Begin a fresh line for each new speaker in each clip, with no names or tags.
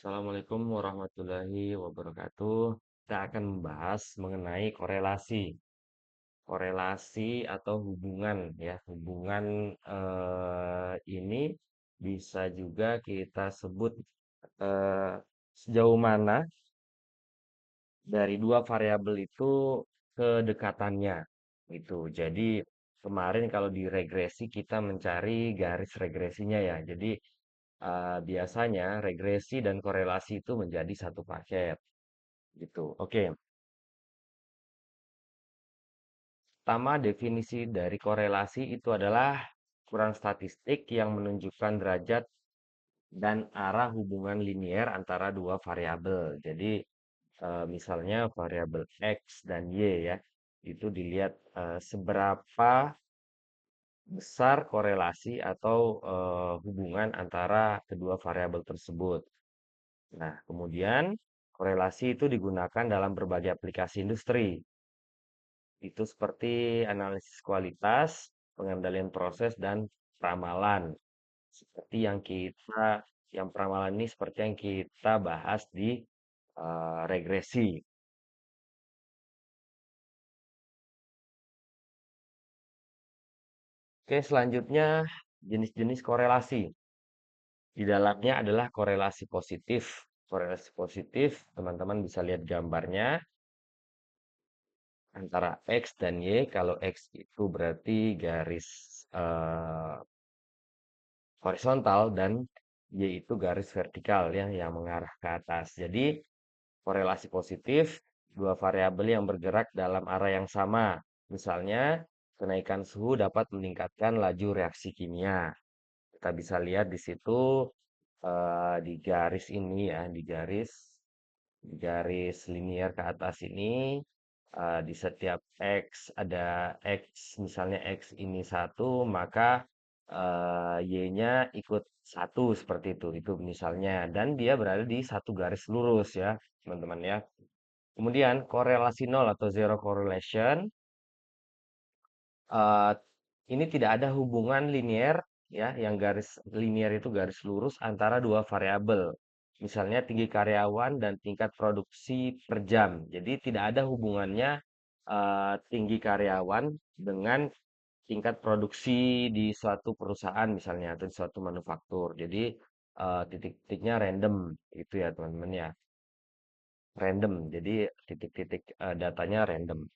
Assalamualaikum warahmatullahi wabarakatuh. Kita akan membahas mengenai korelasi. Korelasi atau hubungan ya. Hubungan ini bisa juga kita sebut eh, sejauh mana dari dua variabel itu kedekatannya gitu. Jadi kemarin kalau di regresi kita mencari garis regresinya ya. Jadi biasanya regresi dan korelasi itu menjadi satu paket gitu. Oke, pertama definisi dari korelasi itu adalah ukuran statistik yang menunjukkan derajat dan arah hubungan linier antara dua variabel. Jadi misalnya variabel X dan Y ya, itu dilihat seberapa besar korelasi atau hubungan antara kedua variabel tersebut. Nah, kemudian korelasi itu digunakan dalam berbagai aplikasi industri. Itu seperti analisis kualitas, pengendalian proses, dan peramalan. Seperti yang peramalan ini seperti yang kita bahas di regresi. Oke, selanjutnya jenis-jenis korelasi. Di dalamnya adalah korelasi positif. Korelasi positif, teman-teman bisa lihat gambarnya antara X dan Y. Kalau X itu berarti garis eh, horizontal dan Y itu garis vertikal ya yang mengarah ke atas. Jadi korelasi positif dua variabel yang bergerak dalam arah yang sama. Misalnya kenaikan suhu dapat meningkatkan laju reaksi kimia. Kita bisa lihat di situ di garis ini ya, di garis linier ke atas ini di setiap X ada X, misalnya X ini satu, maka Y-nya ikut satu seperti itu misalnya. Dan dia berada di satu garis lurus ya, teman-teman ya. Kemudian korelasi nol atau zero correlation, eh, ini tidak ada hubungan linier ya, yang garis linier itu garis lurus antara dua variabel. Misalnya tinggi karyawan dan tingkat produksi per jam. Jadi tidak ada hubungannya tinggi karyawan dengan tingkat produksi di suatu perusahaan misalnya atau di suatu manufaktur. Jadi titik-titiknya random gitu ya teman-teman ya. Random. Jadi titik-titik datanya random.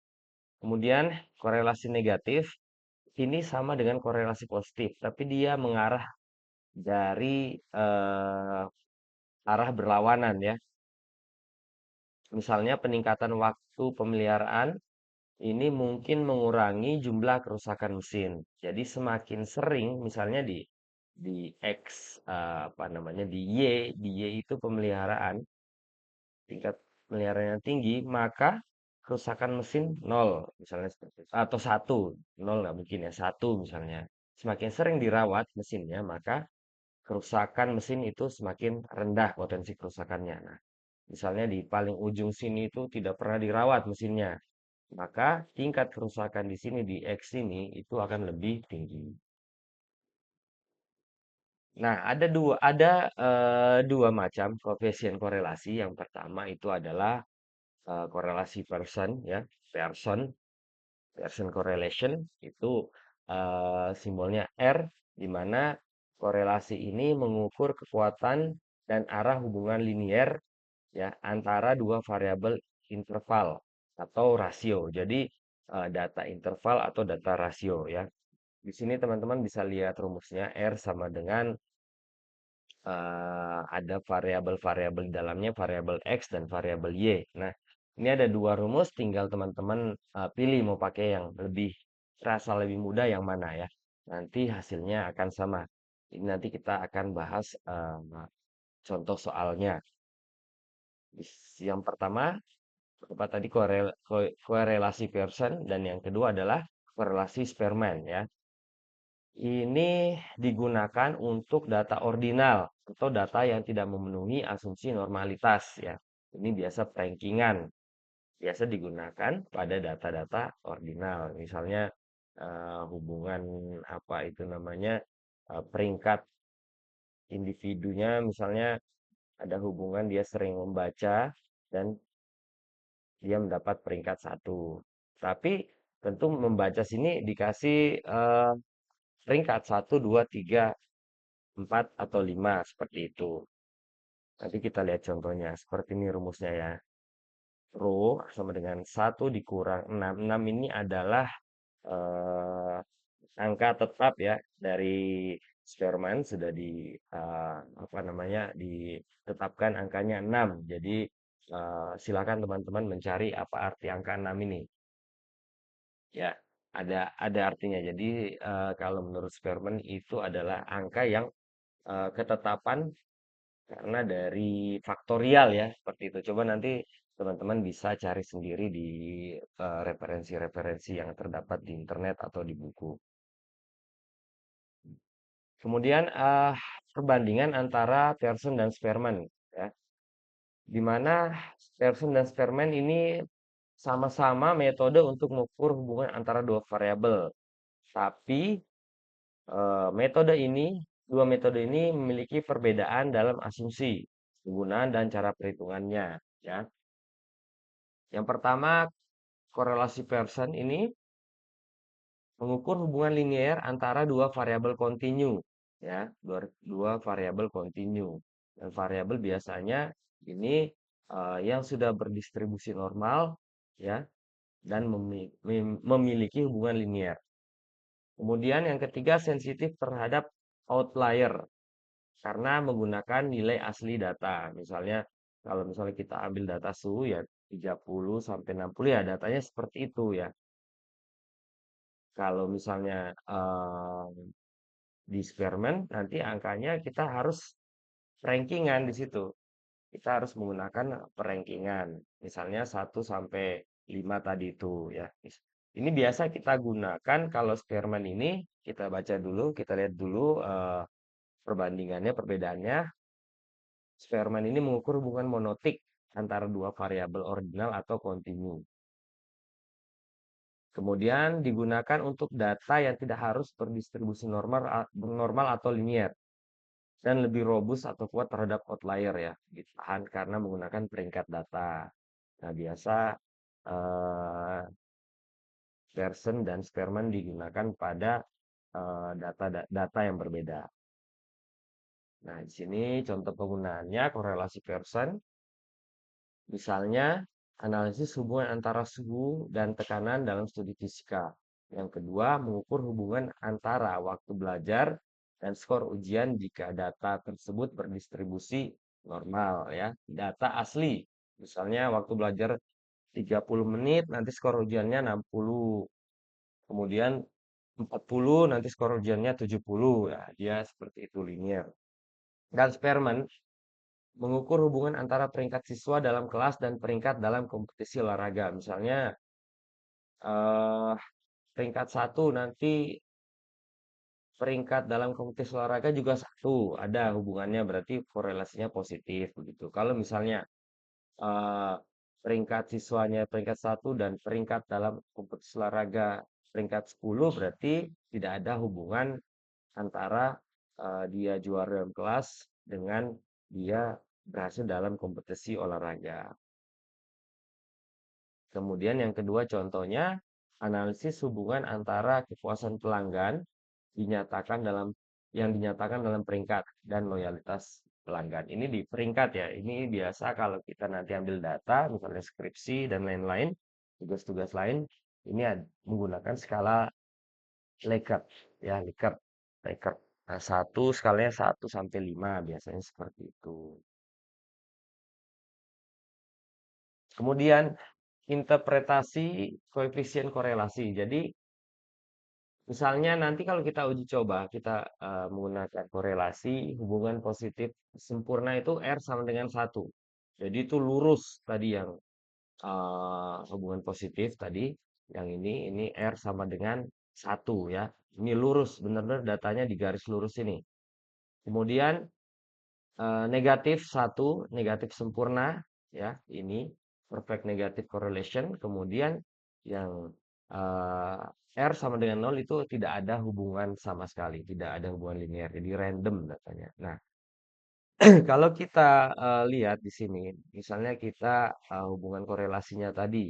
Kemudian korelasi negatif ini sama dengan korelasi positif, tapi dia mengarah dari arah berlawanan ya. Misalnya peningkatan waktu pemeliharaan ini mungkin mengurangi jumlah kerusakan mesin. Jadi semakin sering misalnya di X apa namanya di Y itu pemeliharaan tingkat pemeliharaannya tinggi, maka kerusakan mesin nol misalnya seperti itu. Atau satu, nol nggak mungkin ya, satu misalnya. Semakin sering dirawat mesinnya, maka kerusakan mesin itu semakin rendah potensi kerusakannya. Nah, misalnya di paling ujung sini itu tidak pernah dirawat mesinnya, maka tingkat kerusakan di sini di X ini itu akan lebih tinggi. Nah, ada dua macam koefisien korelasi. Yang pertama itu adalah korelasi Pearson ya, Pearson, Pearson correlation itu simbolnya R, di mana korelasi ini mengukur kekuatan dan arah hubungan linier ya antara dua variabel interval atau rasio. Jadi data interval atau data rasio ya. Di sini teman-teman bisa lihat rumusnya R sama dengan ada variabel-variabel di dalamnya, variabel X dan variabel Y. Nah, ini ada dua rumus, tinggal teman-teman pilih mau pakai yang lebih terasa lebih mudah yang mana ya. Nanti hasilnya akan sama. Ini nanti kita akan bahas contoh soalnya. Yang pertama, apa tadi korelasi Pearson dan yang kedua adalah korelasi Spearman ya. Ini digunakan untuk data ordinal atau data yang tidak memenuhi asumsi normalitas ya. Ini biasa rankingan, biasa digunakan pada data-data ordinal. Misalnya hubungan apa itu namanya peringkat individunya misalnya ada hubungan dia sering membaca dan dia mendapat peringkat satu. Tapi tentu membaca sini dikasih peringkat satu, 2, 3, 4, atau 5 seperti itu. Nanti kita lihat contohnya. Seperti ini rumusnya ya. Rho sama dengan satu dikurang 6. 6 ini adalah eh, angka tetap ya dari Spearman sudah apa namanya ditetapkan angkanya 6. Jadi silakan teman-teman mencari apa arti angka 6 ini. Ya, ada artinya. Jadi kalau menurut Spearman itu adalah angka yang ketetapan karena dari faktorial ya, seperti itu. Coba nanti teman-teman bisa cari sendiri di referensi-referensi yang terdapat di internet atau di buku. Kemudian perbandingan antara Pearson dan Spearman ya, di mana Pearson dan Spearman ini sama-sama metode untuk mengukur hubungan antara dua variabel. Tapi dua metode ini memiliki perbedaan dalam asumsi, penggunaan dan cara perhitungannya ya. Yang pertama, korelasi Pearson ini mengukur hubungan linier antara dua variabel kontinu, ya, dua variabel kontinu. Dan variabel biasanya ini yang sudah berdistribusi normal, ya, dan memiliki hubungan linier. Kemudian yang ketiga sensitif terhadap outlier karena menggunakan nilai asli data. Misalnya kalau misalnya kita ambil data suhu ya 30 sampai 60 ya datanya seperti itu ya. Kalau misalnya di Spearman nanti angkanya kita harus rankingan di situ. Kita harus menggunakan perankingan. Misalnya 1 sampai 5 tadi itu ya. Ini biasa kita gunakan kalau Spearman ini kita baca dulu, kita lihat dulu perbandingannya, perbedaannya. Spearman ini mengukur hubungan monotik antara dua variabel ordinal atau kontinu. Kemudian digunakan untuk data yang tidak harus berdistribusi normal atau linier dan lebih robust atau kuat terhadap outlier ya, ditahan karena menggunakan peringkat data. Nah, biasa eh, Pearson dan Spearman digunakan pada data yang berbeda. Nah, di sini contoh penggunaannya korelasi Pearson. Misalnya, analisis hubungan antara suhu dan tekanan dalam studi fisika. Yang kedua, mengukur hubungan antara waktu belajar dan skor ujian jika data tersebut berdistribusi normal ya. Data asli. Misalnya waktu belajar 30 menit, nanti skor ujiannya 60. Kemudian 40, nanti skor ujiannya 70. Ya, dia seperti itu linear. Dan Spearman mengukur hubungan antara peringkat siswa dalam kelas dan peringkat dalam kompetisi olahraga. Misalnya eh, peringkat satu nanti peringkat dalam kompetisi olahraga juga satu, ada hubungannya berarti korelasinya positif begitu. Kalau misalnya eh, peringkat siswanya peringkat satu dan peringkat dalam kompetisi olahraga peringkat 10 berarti tidak ada hubungan antara dia juara dalam kelas dengan dia berhasil dalam kompetisi olahraga. Kemudian yang kedua contohnya analisis hubungan antara kepuasan pelanggan dinyatakan dalam peringkat dan loyalitas pelanggan. Ini di peringkat ya. Ini biasa kalau kita nanti ambil data misalnya skripsi dan lain-lain, tugas-tugas lain ini menggunakan skala Likert ya, Likert. Nah, skalanya 1 sampai 5 biasanya seperti itu. Kemudian interpretasi koefisien korelasi. Jadi misalnya nanti kalau kita uji coba, kita menggunakan korelasi hubungan positif sempurna itu R sama dengan 1. Jadi itu lurus tadi yang hubungan positif tadi, yang ini R sama dengan 1 ya. Ini lurus, benar-benar datanya di garis lurus ini. Kemudian negatif 1, negatif sempurna ya, ini perfect negative correlation. Kemudian yang eh, R sama dengan 0 itu tidak ada hubungan sama sekali, tidak ada hubungan linear, jadi random datanya. Nah, Kalau kita lihat di sini, misalnya kita hubungan korelasinya tadi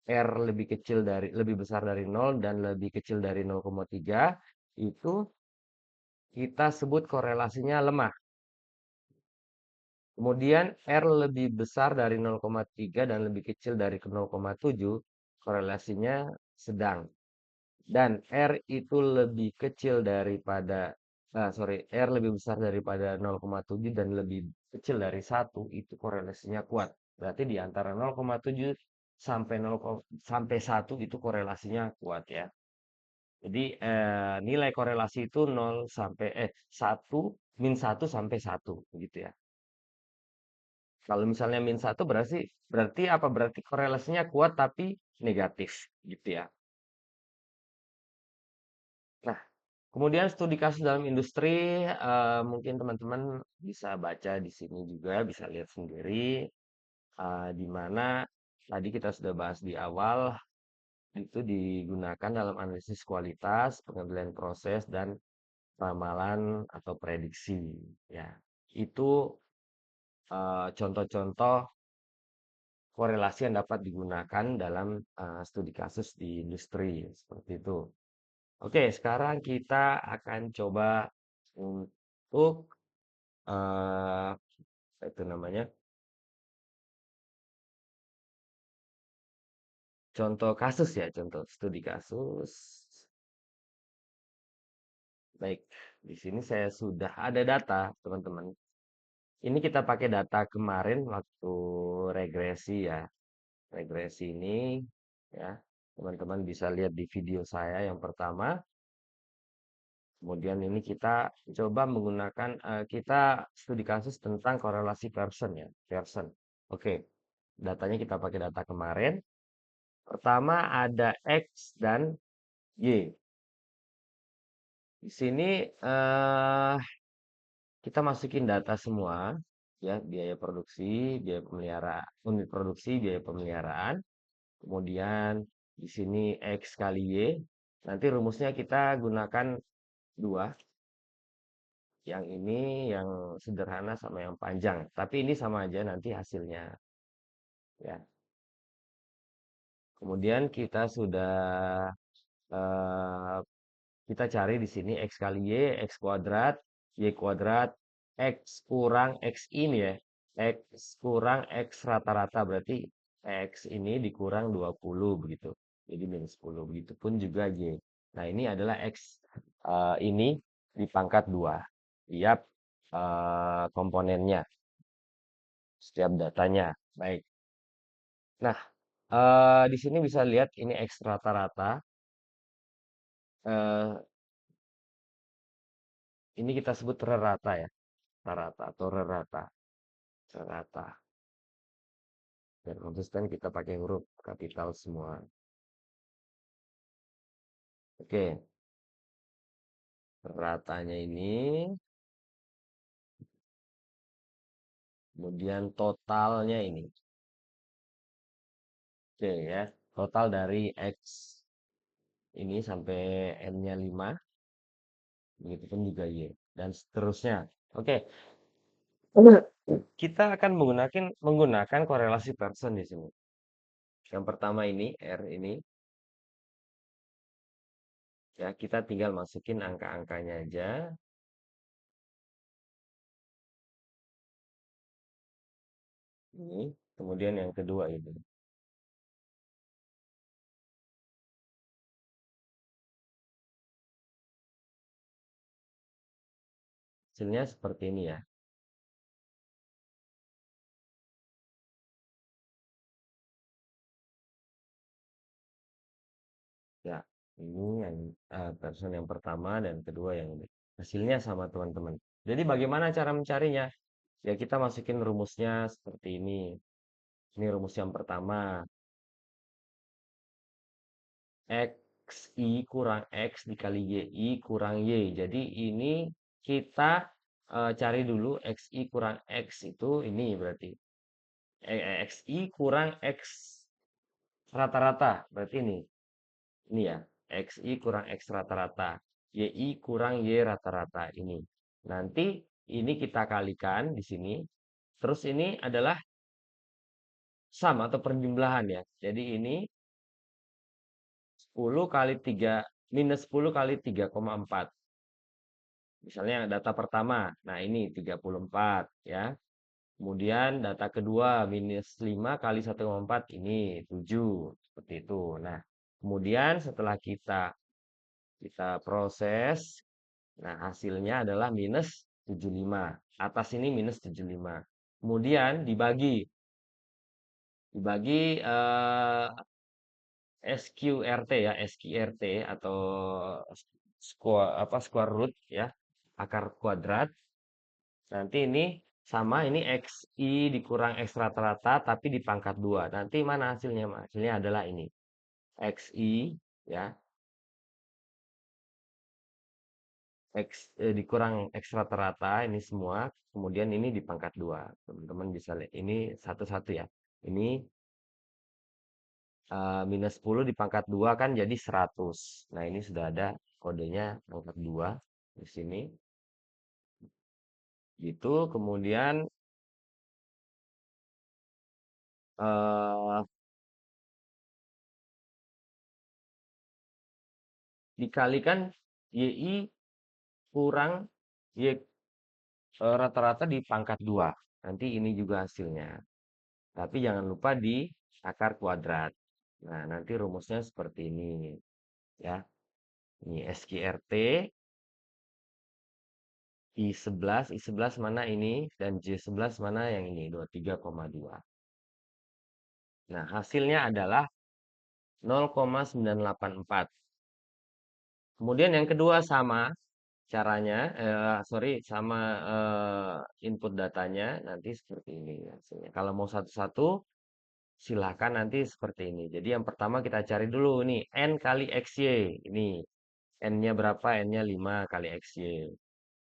R lebih besar dari nol dan lebih kecil dari 0,3 itu kita sebut korelasinya lemah. Kemudian R lebih besar dari 0,3 dan lebih kecil dari 0,7 korelasinya sedang. Dan R itu lebih kecil daripada R lebih besar daripada 0,7 dan lebih kecil dari 1 itu korelasinya kuat. Berarti di antara 0,7 sampai 0, sampai 1 itu korelasinya kuat ya. Jadi nilai korelasi itu 1 -1 sampai 1 gitu ya. Kalau misalnya -1 berarti berarti apa? Berarti korelasinya kuat tapi negatif gitu ya. Nah, kemudian studi kasus dalam industri, mungkin teman-teman bisa baca di sini juga, bisa lihat sendiri, di mana tadi kita sudah bahas di awal, itu digunakan dalam analisis kualitas, pengendalian proses, dan ramalan atau prediksi. Ya, itu contoh-contoh korelasi yang dapat digunakan dalam studi kasus di industri, seperti itu. Oke, sekarang kita akan coba untuk apa itu namanya? Contoh kasus ya, contoh studi kasus. Baik, di sini saya sudah ada data, teman-teman. Ini kita pakai data kemarin waktu regresi ya. Regresi ini ya, teman-teman bisa lihat di video saya yang pertama. Kemudian ini kita coba menggunakan kita studi kasus tentang korelasi Pearson ya, Pearson. Oke, datanya kita pakai data kemarin. Pertama ada X dan Y. Di sini kita masukin data semua, ya biaya produksi, biaya pemeliharaan, unit produksi, biaya pemeliharaan. Kemudian di sini X kali Y. Nanti rumusnya kita gunakan dua. Yang ini yang sederhana sama yang panjang. Tapi ini sama aja nanti hasilnya. Ya. Kemudian kita sudah eh, kita cari di sini X kali Y, X kuadrat, Y kuadrat, X kurang X ini ya. X kurang X rata-rata berarti X ini dikurang 20 begitu. Jadi minus 10. Begitupun juga Y. Nah ini adalah X ini di pangkat 2. Tiap komponennya, setiap datanya. Baik. Nah, di sini bisa lihat ini X rata-rata. Eh, ini kita sebut rata ya. Rata atau rata. Rata. Dan konsisten kita pakai huruf kapital semua. Oke, ratanya ini, kemudian totalnya ini. Oke ya, total dari X ini sampai N-nya 5, begitupun juga Y, dan seterusnya. Oke, kita akan menggunakan korelasi Pearson di sini. Yang pertama ini, R ini, ya kita tinggal masukin angka-angkanya aja. Ini, kemudian yang kedua ini. Hasilnya seperti ini ya. Ya, ini yang version yang pertama dan kedua yang ini. Hasilnya sama teman-teman. Jadi bagaimana cara mencarinya? Ya kita masukin rumusnya seperti ini. Ini rumus yang pertama. XI kurang X dikali YI kurang Y. Jadi ini kita cari dulu XI kurang X itu ini berarti. XI kurang X rata-rata. Berarti ini. Ini ya, XI kurang X rata-rata. YI kurang Y rata-rata ini. Nanti ini kita kalikan di sini. Terus ini adalah sum atau perjumlahan ya. Jadi ini 10 kali 3 minus 10 kali 3,4. Misalnya data pertama. Nah, ini 34 ya. Kemudian data kedua minus 5 kali 1,4 ini 7. Seperti itu. Nah, kemudian setelah kita proses, nah hasilnya adalah minus 75. Atas ini minus 75. Kemudian dibagi SQRT ya, SQRT atau square root ya, akar kuadrat. Nanti ini sama ini XI dikurang X rata-rata tapi dipangkat 2. Nanti mana hasilnya? Hasilnya adalah ini. XI ya, dikurang X rata-rata ini semua, kemudian ini dipangkat 2. Teman-teman bisa lihat ini satu-satu ya. Ini minus 10 dipangkat 2 kan jadi 100. Nah, ini sudah ada kodenya pangkat 2 di sini. Gitu, kemudian eh, dikalikan YI kurang Y rata-rata di pangkat 2. Nanti ini juga hasilnya. Tapi jangan lupa di akar kuadrat. Nah, nanti rumusnya seperti ini ya. Ini SQRT I11 mana ini dan J11 mana yang ini 23,2. Nah, hasilnya adalah 0,984. Kemudian yang kedua sama caranya, sorry, sama input datanya nanti seperti ini hasilnya. Kalau mau satu-satu, silahkan nanti seperti ini. Jadi yang pertama kita cari dulu nih, N kali XY. Ini N-nya berapa? N-nya 5 kali XY.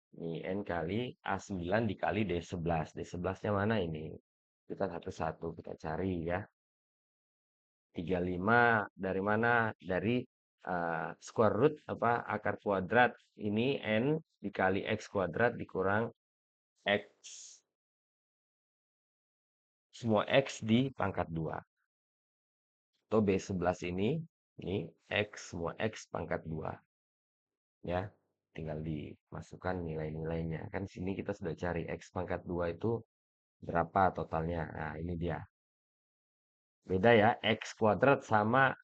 Ini N kali A9 dikali D11. D11-nya mana ini? Kita satu-satu kita cari ya. 35 dari mana? Dari square root apa akar kuadrat ini N dikali X kuadrat dikurang X semua X di pangkat 2 atau B11 ini X semua X pangkat 2 ya, tinggal dimasukkan nilai-nilainya kan sini kita sudah cari X pangkat 2 itu berapa totalnya. Nah, ini dia beda ya, X kuadrat sama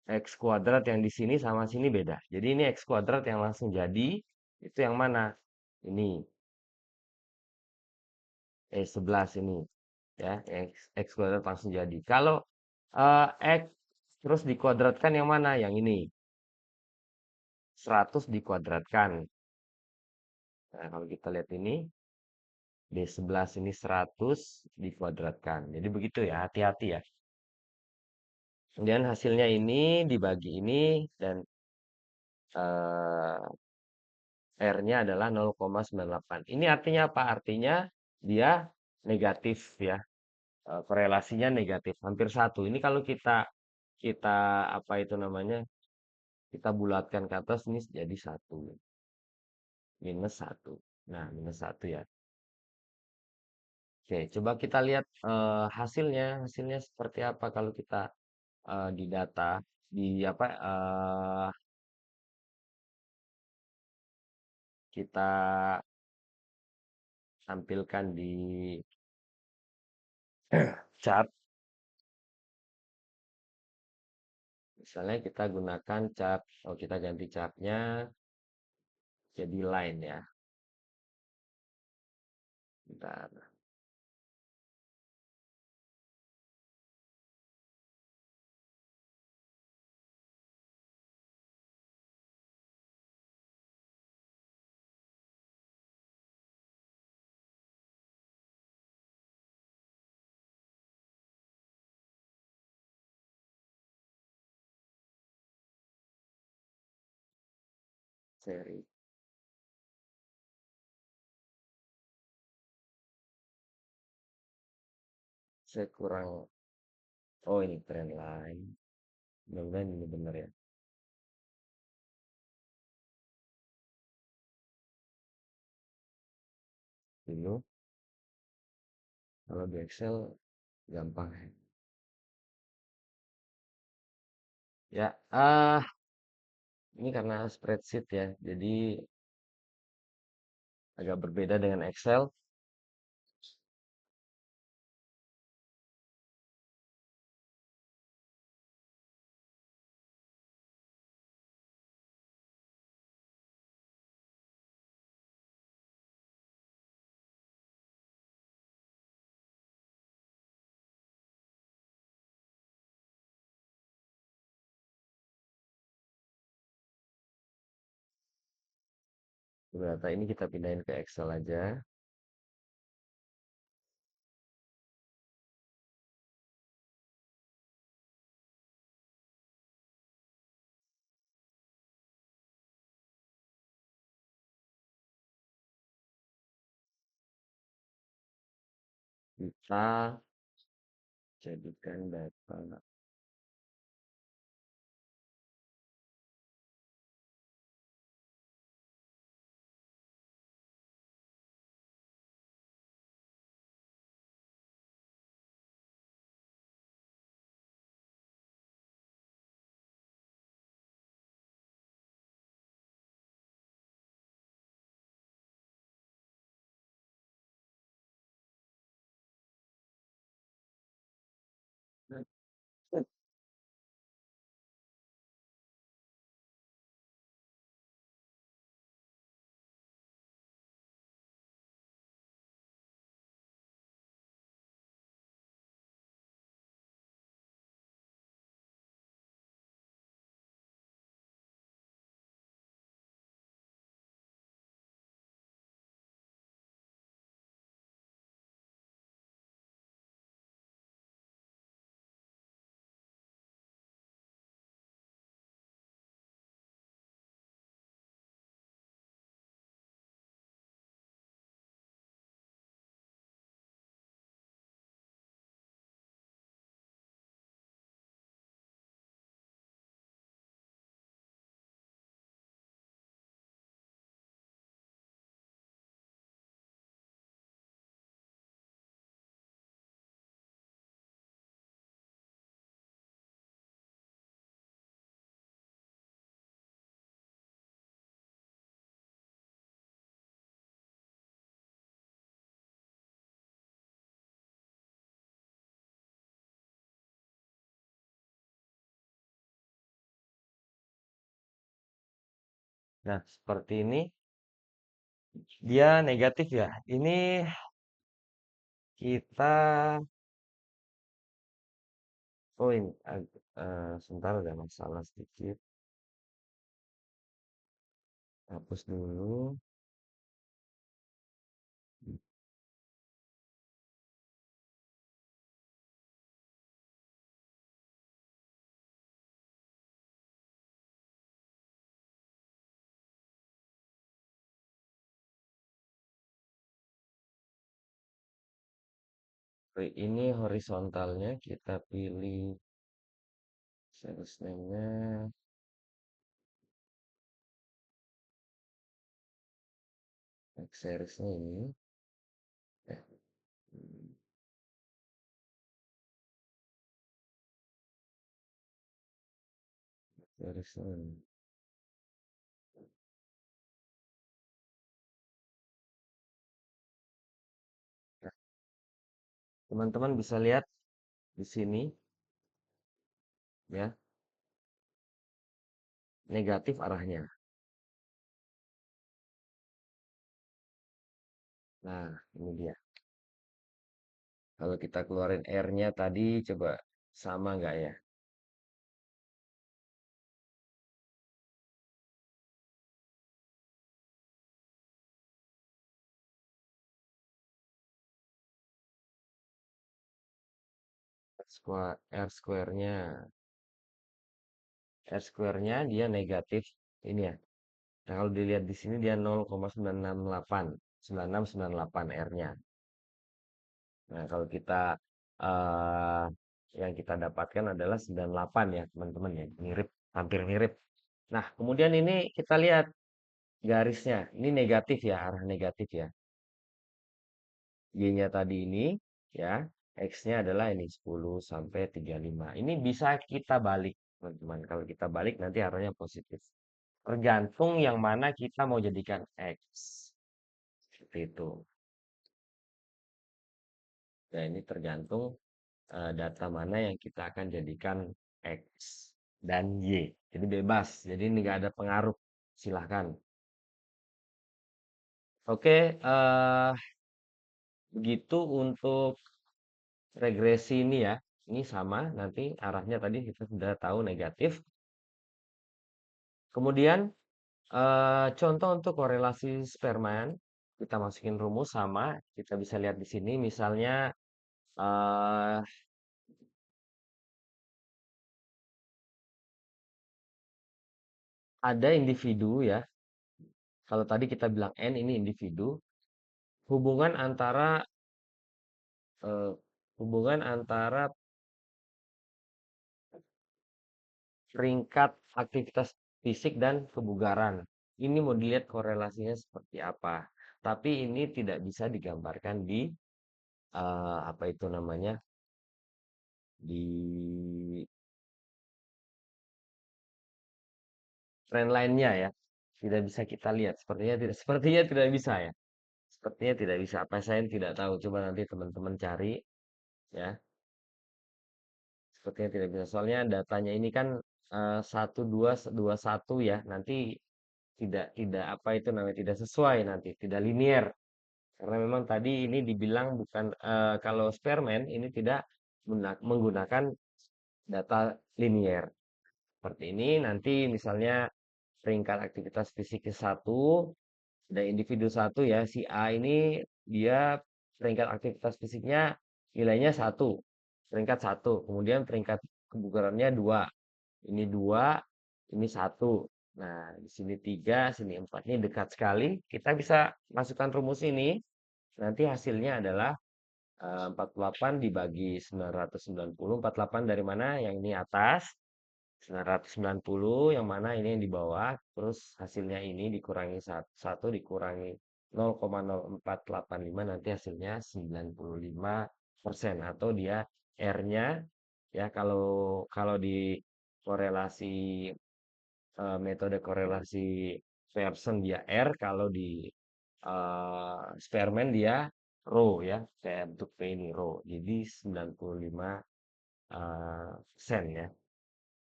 X kuadrat yang di sini sama sini beda. Jadi ini X kuadrat yang langsung jadi, itu yang mana? Ini, 11 ini. Ya, X kuadrat langsung jadi. Kalau X terus dikuadratkan yang mana? Yang ini. 100 dikuadratkan. Nah, kalau kita lihat ini, D11 ini 100 dikuadratkan. Jadi begitu ya, hati-hati ya. Kemudian hasilnya ini dibagi ini dan eh, R-nya adalah 0,98. Ini artinya apa? Artinya dia negatif ya. Korelasinya negatif, hampir satu. Ini kalau kita apa itu namanya? Kita bulatkan ke atas ini jadi satu. Minus satu. Nah, minus satu ya. Oke, coba kita lihat hasilnya. Hasilnya seperti apa kalau kita di data di apa kita tampilkan di chart. Misalnya kita gunakan chart, oh kita ganti chartnya jadi line ya. Bentar. Seri. Saya kurang, oh ini trend line. Mudah-mudahan ini benar ya. dulu. Kalau di Excel gampang. Ya, ini karena spreadsheet ya, jadi agak berbeda dengan Excel. Data ini kita pindahin ke Excel aja. Kita jadikan data. Nah, seperti ini dia negatif ya. Ini kita oh ini sebentar ada masalah sedikit. Hapus dulu. Ini horizontalnya kita pilih sales name-nya next series-nya ini. Eh, series-nya ini. Nah, teman-teman bisa lihat di sini ya, negatif arahnya. Nah, ini dia. Kalau kita keluarin R-nya tadi, coba sama nggak ya? R square-nya. R square-nya dia negatif ini ya. Nah, kalau dilihat di sini dia 0,968. 9698 R-nya. Nah, kalau kita eh yang kita dapatkan adalah 98 ya, teman-teman ya. Mirip, hampir mirip. Nah, kemudian ini kita lihat garisnya. Ini negatif ya, arah negatif ya. Y-nya tadi ini, ya, X-nya adalah ini 10 sampai 35. Ini bisa kita balik, teman-teman. Kalau kita balik nanti arahnya positif. Tergantung yang mana kita mau jadikan X. Seperti itu. Ya, ini tergantung data mana yang kita akan jadikan X dan Y. Jadi bebas. Jadi ini nggak ada pengaruh. Silahkan. Oke, begitu untuk regresi ini ya. Ini sama, nanti arahnya tadi kita sudah tahu negatif. Kemudian contoh untuk korelasi Spearman, kita masukin rumus sama. Kita bisa lihat di sini, misalnya eh, ada individu ya. Kalau tadi kita bilang N ini individu, hubungan antara eh, hubungan antara peringkat aktivitas fisik dan kebugaran. Ini mau dilihat korelasinya seperti apa. Tapi ini tidak bisa digambarkan di apa itu namanya di trendline-nya ya. Tidak bisa kita lihat. Sepertinya tidak bisa ya. Sepertinya tidak bisa. Apa saya tidak tahu. Coba nanti teman-teman cari ya. Sepertinya tidak bisa. Soalnya datanya ini kan 1221 ya. Nanti tidak apa itu namanya tidak sesuai nanti, tidak linear. Karena memang tadi ini dibilang bukan kalau Spearman ini tidak menggunakan data linear. Seperti ini nanti misalnya peringkat aktivitas fisiknya satu, ada individu satu ya, si A ini dia peringkat aktivitas fisiknya nilainya satu, peringkat satu, kemudian peringkat kebugarannya dua, ini dua, ini satu. Nah, di sini tiga, sini empat, ini dekat sekali. Kita bisa masukkan rumus ini. Nanti hasilnya adalah 48 dibagi 990. 48 dari mana? Yang ini atas. 990 yang mana ini yang di bawah. Terus hasilnya ini dikurangi 1 dikurangi 0,0485 nanti hasilnya 95% atau dia R-nya ya kalau kalau di korelasi metode korelasi Pearson dia R, kalau di Spearman dia rho ya, kayak bentuk P ini rho. Jadi 95 sen ya,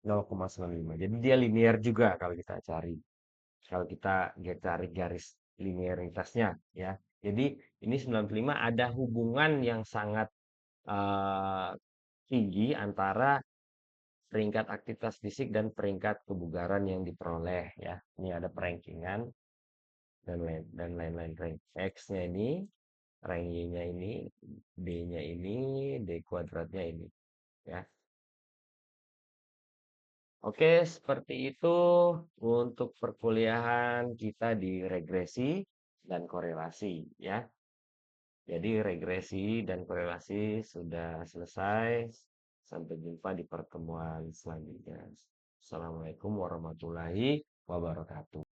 0,95. Jadi dia linear juga kalau kita cari. Kalau kita cari garis linearitasnya ya. Jadi ini 95 ada hubungan yang sangat eh, tinggi antara peringkat aktivitas fisik dan peringkat kebugaran yang diperoleh ya. Ini ada perankingan dan lain-lain rank X-nya ini, rank Y-nya ini, D-nya ini, D kuadratnya ini ya. Oke, seperti itu untuk perkuliahan kita di regresi dan korelasi ya. Jadi regresi dan korelasi sudah selesai. Sampai jumpa di pertemuan selanjutnya. Assalamualaikum warahmatullahi wabarakatuh.